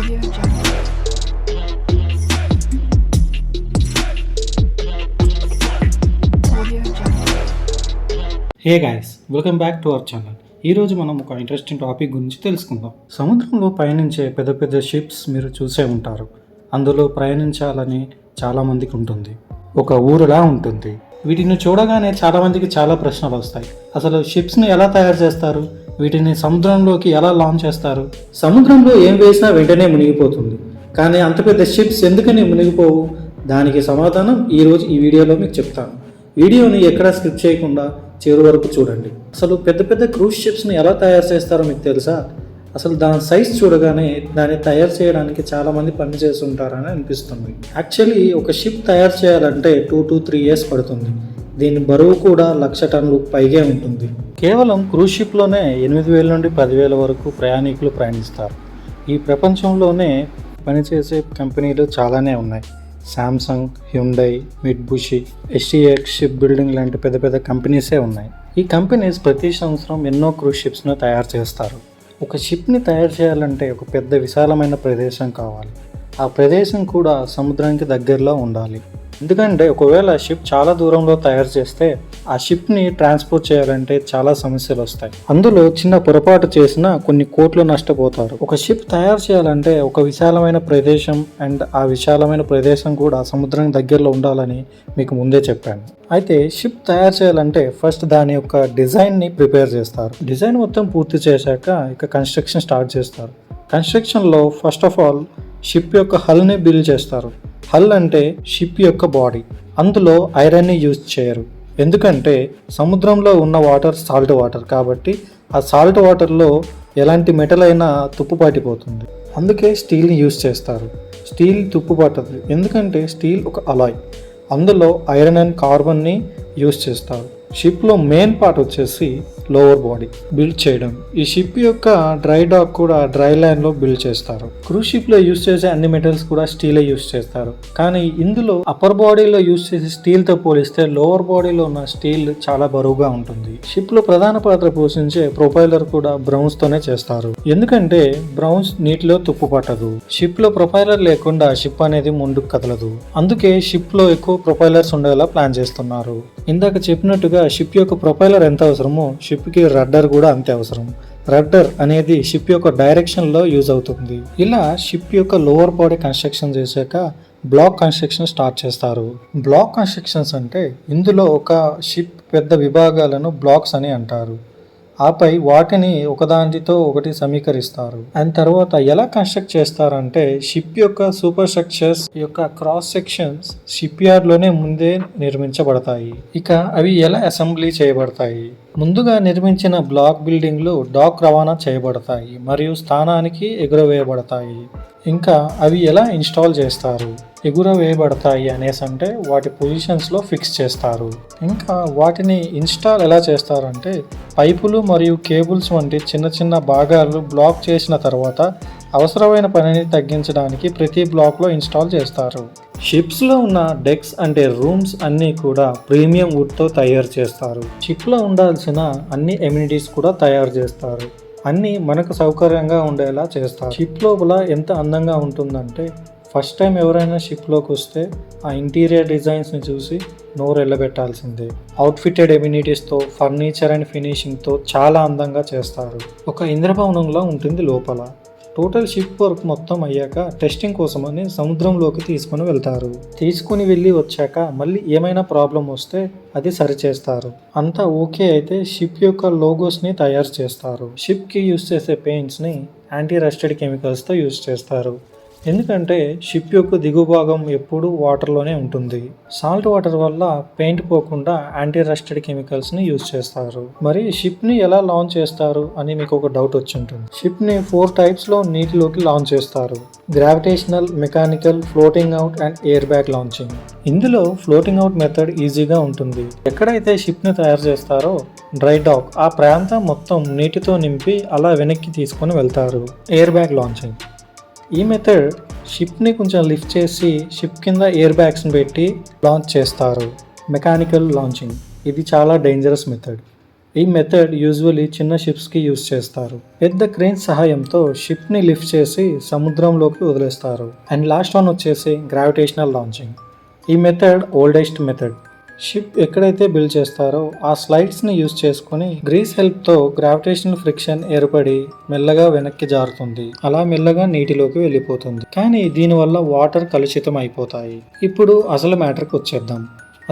Audio Jungle. Audio Jungle. Hey guys, welcome back to our channel. ఈరోజు మనం ఒక interesting topic గురించి తెలుసుకుందాం. సముద్రంలో పయనించే పెద్ద పెద్ద షిప్స్ మీరు చూసే ఉంటారు. అందులో ప్రయాణించాలని చాలామందికి ఉంటుంది, ఒక ఊరులా ఉంటుంది. వీటిని చూడగానే చాలామందికి చాలా ప్రశ్నలు వస్తాయి. అసలు షిప్స్ని ఎలా తయారు చేస్తారు? వీటిని సముద్రంలోకి ఎలా లాంచ్ చేస్తారు? సముద్రంలో ఏం వేసినా వెంటనే మునిగిపోతుంది, కానీ అంత పెద్ద షిప్స్ ఎందుకని మునిగిపోవు? దానికి సమాధానం ఈరోజు ఈ వీడియోలో మీకు చెప్తాను. వీడియోని ఎక్కడా స్కిప్ చేయకుండా చివరి వరకు చూడండి. అసలు పెద్ద పెద్ద క్రూజ్ షిప్స్ని ఎలా తయారు చేస్తారో మీకు తెలుసా? అసలు దాని సైజ్ చూడగానే దాన్ని తయారు చేయడానికి చాలామంది పని చేస్తుంటారని అనిపిస్తుంది. యాక్చువల్లీ ఒక షిప్ తయారు చేయాలంటే 2 to 3 years పడుతుంది. దీని బరువు కూడా 1,00,000 టన్నులు పైగే ఉంటుంది. కేవలం క్రూజ్ షిప్లోనే 8,000 నుండి 10,000 వరకు ప్రయాణికులు ప్రయాణిస్తారు. ఈ ప్రపంచంలోనే పనిచేసే కంపెనీలు చాలానే ఉన్నాయి. Samsung, Hyundai, Mitsubishi, STX ship building లాంటి పెద్ద పెద్ద కంపెనీసే ఉన్నాయి. ఈ కంపెనీస్ ప్రతి సంవత్సరం ఎన్నో క్రూజ్ షిప్స్ను తయారు చేస్తారు. ఒక షిప్ని తయారు చేయాలంటే ఒక పెద్ద విశాలమైన ప్రదేశం కావాలి. ఆ ప్రదేశం కూడా సముద్రానికి దగ్గరలో ఉండాలి. ఎందుకంటే ఒకవేళ షిప్ చాలా దూరంలో తయారు చేస్తే ఆ షిప్ని ట్రాన్స్పోర్ట్ చేయాలంటే చాలా సమస్యలు వస్తాయి. అందులో చిన్న పొరపాటు చేసినా కొన్ని కోట్లు నష్టపోతారు. ఒక షిప్ తయారు చేయాలంటే ఒక విశాలమైన ప్రదేశం అండ్ ఆ విశాలమైన ప్రదేశం కూడా సముద్రం దగ్గరలో ఉండాలని మీకు ముందే చెప్పాను. అయితే షిప్ తయారు చేయాలంటే ఫస్ట్ దాని యొక్క డిజైన్ని ప్రిపేర్ చేస్తారు. డిజైన్ మొత్తం పూర్తి చేశాక ఇక కన్స్ట్రక్షన్ స్టార్ట్ చేస్తారు. కన్స్ట్రక్షన్లో ఫస్ట్ ఆఫ్ ఆల్ షిప్ యొక్క హల్ని బిల్డ్ చేస్తారు. హల్ అంటే షిప్ యొక్క బాడీ. అందులో ఐరన్ని యూజ్ చేయరు, ఎందుకంటే సముద్రంలో ఉన్న వాటర్ సాల్ట్ వాటర్ కాబట్టి ఆ సాల్ట్ వాటర్లో ఎలాంటి మెటల్ అయినా తుప్పు పట్టిపోతుంది. అందుకే స్టీల్ని యూజ్ చేస్తారు. స్టీల్ తుప్పు పట్టదు, ఎందుకంటే స్టీల్ ఒక అలాయ్. అందులో ఐరన్ అండ్ కార్బన్ని యూజ్ చేస్తారు. షిప్లో మెయిన్ పార్ట్ వచ్చేసి లోవర్ బాడీ బిల్డ్ చేయడం. ఈ షిప్ యొక్క డ్రై డాక్ కూడా డ్రై ల్యాండ్లో బిల్డ్ చేస్తారు. క్రూజ్ షిప్లో యూజ్ చేసే అన్ని మెటల్స్ కూడా స్టీలే యూజ్ చేస్తారు. కానీ ఇందులో అప్పర్ బాడీలో యూజ్ చేసే స్టీల్తో పోలిస్తే లోవర్ బాడీలో ఉన్న స్టీల్ చాలా బరువుగా ఉంటుంది. షిప్లో ప్రధాన పాత్ర పోషించే ప్రొపైలర్ కూడా బ్రౌన్స్తోనే చేస్తారు, ఎందుకంటే బ్రౌన్స్ నీటిలో తుప్పు పట్టదు. షిప్లో ప్రొపైలర్ లేకుండా షిప్ అనేది ముందుకు కదలదు. అందుకే షిప్లో ఎక్కువ ప్రొపైలర్స్ ఉండేలా ప్లాన్ చేస్తున్నారు. ఇందాక చెప్పినట్టుగా షిప్ యొక్క ప్రొపైలర్ ఎంత అవసరమో షిప్కి రడ్డర్ కూడా అంతే అవసరం. రడ్డర్ అనేది షిప్ యొక్క డైరెక్షన్లో యూజ్ అవుతుంది. ఇలా షిప్ యొక్క లోవర్ బాడీ కన్స్ట్రక్షన్ చేశాక బ్లాక్ కన్స్ట్రక్షన్ స్టార్ట్ చేస్తారు. బ్లాక్ కన్స్ట్రక్షన్స్ అంటే ఇందులో ఒక షిప్ పెద్ద విభాగాలను బ్లాక్స్ అని అంటారు. ఆపై వాటిని ఒకదానితో ఒకటి సమీకరిస్తారు. అండ్ తర్వాత ఎలా కన్స్ట్రక్ట్ చేస్తారంటే షిప్ యొక్క సూపర్ స్ట్రక్చర్స్ యొక్క క్రాస్ సెక్షన్స్ షిప్ యార్డ్లోనే ముందే నిర్మించబడతాయి. ఇక అవి ఎలా అసెంబ్లీ చేయబడతాయి? ముందుగా నిర్మించిన బ్లాక్ బిల్డింగ్లు డాక్ రవాణా చేయబడతాయి మరియు స్థానానికి ఎగురవేయబడతాయి. ఇంకా అవి ఎలా ఇన్స్టాల్ చేస్తారు? ఎగురవేయబడతాయి అనేసి అంటే వాటి పొజిషన్స్లో ఫిక్స్ చేస్తారు. ఇంకా వాటిని ఇన్స్టాల్ ఎలా చేస్తారంటే పైపులు మరియు కేబుల్స్ వంటి చిన్న చిన్న భాగాలు బ్లాక్ చేసిన తర్వాత అవసరమైన పనిని తగ్గించడానికి ప్రతి బ్లాక్లో ఇన్స్టాల్ చేస్తారు. షిప్స్లో ఉన్న డెక్స్ అంటే రూమ్స్ అన్నీ కూడా ప్రీమియం వుడ్తో తయారు చేస్తారు. షిప్లో ఉండాల్సిన అన్ని ఎమ్యూనిటీస్ కూడా తయారు చేస్తారు. అన్నీ మనకు సౌకర్యంగా ఉండేలా చేస్తారు. షిప్ లోపల ఎంత అందంగా ఉంటుందంటే ఫస్ట్ టైం ఎవరైనా షిప్లోకి వస్తే ఆ ఇంటీరియర్ డిజైన్స్ని చూసి నోరు వెళ్ళబెట్టాల్సిందే. అవుట్ఫిటెడ్ ఎమ్యూనిటీస్తో, ఫర్నిచర్ అండ్ ఫినిషింగ్తో చాలా అందంగా చేస్తారు. ఒక ఇంద్రభవనంలో ఉంటుంది లోపల. టోటల్ షిప్ వర్క్ మొత్తం అయ్యాక టెస్టింగ్ కోసమని సముద్రంలోకి తీసుకుని వెళ్తారు. తీసుకుని వెళ్ళి వచ్చాక మళ్ళీ ఏమైనా ప్రాబ్లం వస్తే అది సరిచేస్తారు. అంతా ఓకే అయితే షిప్ యొక్క లోగోస్ని తయారు చేస్తారు. షిప్కి యూజ్ చేసే పెయింట్స్ని యాంటీ రస్టెడ్ కెమికల్స్తో యూజ్ చేస్తారు. ఎందుకంటే షిప్ యొక్క దిగువ భాగం ఎప్పుడూ వాటర్లోనే ఉంటుంది. సాల్ట్ వాటర్ వల్ల పెయింట్ పోకుండా యాంటీ రస్టెడ్ కెమికల్స్ని యూజ్ చేస్తారు. మరి షిప్ని ఎలా లాంచ్ చేస్తారు అని మీకు ఒక డౌట్ వచ్చి ఉంటుంది. షిప్ని 4 టైప్స్లో నీటిలోకి లాంచ్ చేస్తారు. Gravitational, mechanical, floating out and air bag launching. ఇందులో ఫ్లోటింగ్ అవుట్ మెథడ్ ఈజీగా ఉంటుంది. ఎక్కడైతే షిప్ని తయారు చేస్తారో డ్రై డాక్ ఆ ప్రాంతం మొత్తం నీటితో నింపి అలా వెనక్కి తీసుకొని వెళ్తారు. Air bag launching. ఈ మెథడ్ షిప్ని కొంచెం లిఫ్ట్ చేసి షిప్ కింద ఎయిర్ బ్యాగ్స్ని పెట్టి లాంచ్ చేస్తారు. Mechanical launching. ఇది చాలా డేంజరస్ మెథడ్. ఈ మెథడ్ యూజువల్లీ చిన్న షిప్స్కి యూజ్ చేస్తారు. పెద్ద క్రేన్ సహాయంతో షిప్ని లిఫ్ట్ చేసి సముద్రంలోకి వదిలేస్తారు. అండ్ లాస్ట్ వన్ వచ్చేసి గ్రావిటేషనల్ లాంచింగ్. ఈ మెథడ్ ఓల్డెస్ట్ మెథడ్. షిప్ ఎక్కడైతే బిల్డ్ చేస్తారో ఆ స్లైడ్స్ని యూజ్ చేసుకుని గ్రీస్ హెల్ప్తో గ్రావిటేషనల్ ఫ్రిక్షన్ ఏర్పడి మెల్లగా వెనక్కి జారుతుంది. అలా మెల్లగా నీటిలోకి వెళ్ళిపోతుంది. కానీ దీనివల్ల వాటర్ కలుషితం అయిపోతాయి. ఇప్పుడు అసలు మ్యాటర్కి వచ్చేద్దాం.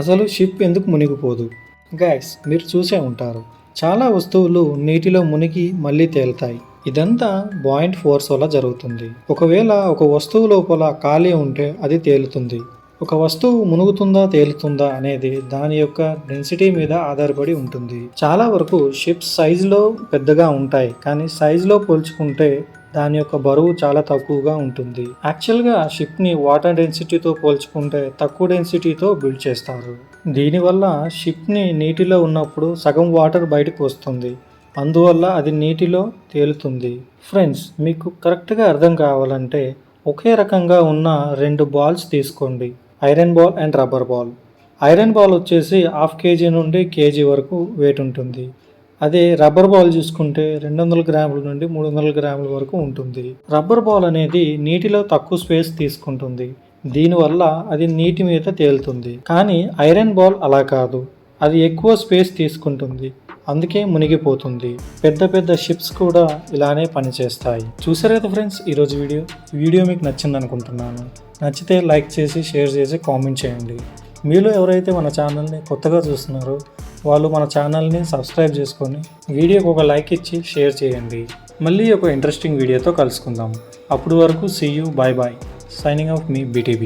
అసలు షిప్ ఎందుకు మునిగిపోదు? గైస్, మీరు చూసే ఉంటారు, చాలా వస్తువులు నీటిలో మునిగి మళ్ళీ తేలుతాయి. ఇదంతా బాయింట్ ఫోర్స్ వల్ల జరుగుతుంది. ఒకవేళ ఒక వస్తువు లోపల ఖాళీ ఉంటే అది తేలుతుంది. ఒక వస్తువు మునుగుతుందా తేలుతుందా అనేది దాని యొక్క డెన్సిటీ మీద ఆధారపడి ఉంటుంది. చాలా వరకు షిప్స్ సైజులో పెద్దగా ఉంటాయి, కానీ సైజులో పోల్చుకుంటే దాని యొక్క బరువు చాలా తక్కువగా ఉంటుంది. యాక్చువల్గా షిప్ని వాటర్ డెన్సిటీతో పోల్చుకుంటే తక్కువ డెన్సిటీతో బిల్డ్ చేస్తారు. దీనివల్ల షిప్ని నీటిలో ఉన్నప్పుడు సగం వాటర్ బయటకు వస్తుంది. అందువల్ల అది నీటిలో తేలుతుంది. ఫ్రెండ్స్, మీకు కరెక్ట్గా అర్థం కావాలంటే ఒకే రకంగా ఉన్న 2 బాల్స్ తీసుకోండి, iron ball and rubber ball. Iron ball వచ్చేసి 1/2 kg నుండి kg వరకు వెయిట్ ఉంటుంది. అదే రబ్బర్ బాల్ చూసుకుంటే 200 గ్రాముల నుండి 300 గ్రాముల వరకు ఉంటుంది. రబ్బర్ బాల్ అనేది నీటిలో తక్కువ స్పేస్ తీసుకుంటుంది. దీనివల్ల అది నీటి మీద తేలుతుంది. కానీ ఐరన్ బాల్ అలా కాదు, అది ఎక్కువ స్పేస్ తీసుకుంటుంది, అందుకే మునిగిపోతుంది. పెద్ద పెద్ద షిప్స్ కూడా ఇలానే పనిచేస్తాయి. చూసారు కదా ఫ్రెండ్స్ ఈరోజు వీడియో మీకు నచ్చింది అనుకుంటున్నాను. నచ్చితే లైక్ చేసి, షేర్ చేసి, కామెంట్ చేయండి. మీలో ఎవరైతే మన ఛానల్ని కొత్తగా చూస్తున్నారో వాళ్ళు మన ఛానల్ని సబ్స్క్రైబ్ చేసుకొని వీడియోకి ఒక లైక్ ఇచ్చి షేర్ చేయండి. మళ్ళీ ఒక ఇంట్రెస్టింగ్ వీడియోతో కలుసుకుందాం. అప్పుడు వరకు see you, bye bye. Signing off మీ BTB.